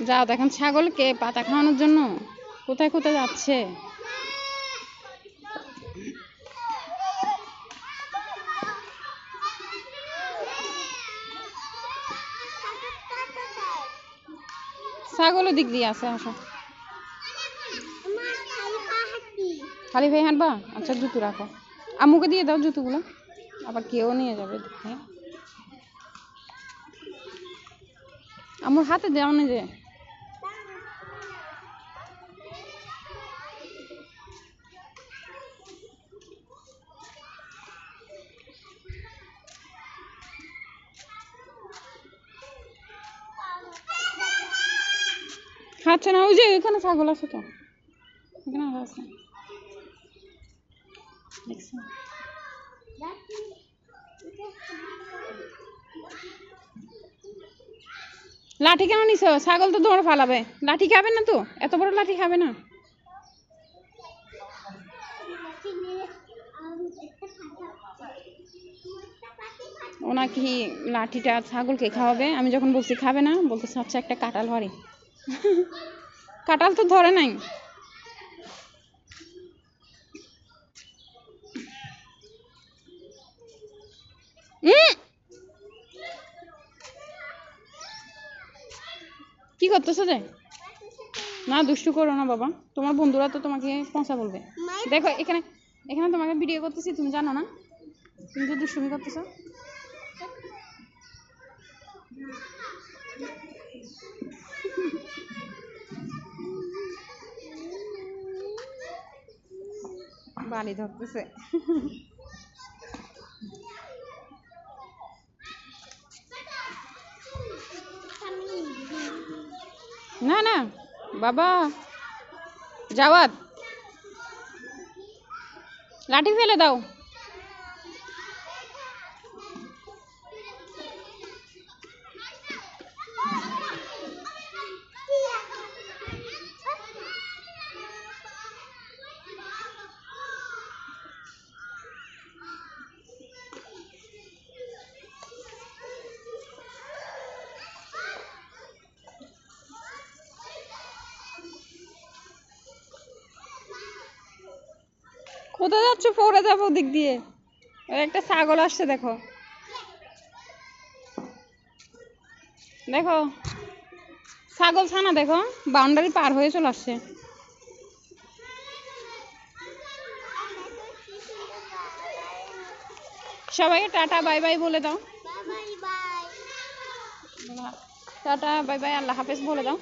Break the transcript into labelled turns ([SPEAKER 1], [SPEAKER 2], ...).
[SPEAKER 1] যাও দেখেন ছাগলকে পাতা খাওয়ানোর জন্য কোথায় কোথায় যাচ্ছে। ছাগলের দিক দিয়ে আছে, আসো। খালি ভাই হাঁটবা? আচ্ছা জুতো রাখো, আম্মুকে দিয়ে দাও জুতোগুলো, আবার কেউ নিয়ে যাবে দেখে। আম্মুর হাতে দেওয়া নেই যে। খাচ্ছে না, ওই যে এখানে ছাগল আছে তো, এখানে আছে দেখছো। লাঠি কেন নিছ? ছাগল তো দৌড়ে ফালাবে। লাঠি খাবে না তো, এত বড় লাঠি খাবে না। ও নাকি লাঠিটা ছাগলকে খাওয়াবে। আমি যখন বলছি খাবে না, বলতেছে আচ্ছা একটা কাঁঠাল হরে। কাঁঠাল তো ধরে নাই। কি করতেছো যে? না দুষ্টু করো না বাবা, তোমার বন্ধুরা তো তোমাকে পচা বলবে। দেখো এখানে, এখানে তোমাকে ভিডিও করতেছি, তুমি জানো না? তুমি তো দুষ্টুমি করতেছো। বালি ধরতেছে। না না বাবা, জাওয়াত লাঠি ফেলে দাও। কোথায় যাচ্ছ? পড়ে যাবো দিক দিয়ে। একটা ছাগল আসছে দেখো, দেখো ছাগল ছানা দেখো, বাউন্ডারি পার হয়ে চলে আসছে। সবাইকে টাটা বাই বাই বলে দাও। টাটা বাই বাই, আল্লাহ হাফেজ বলে দাও।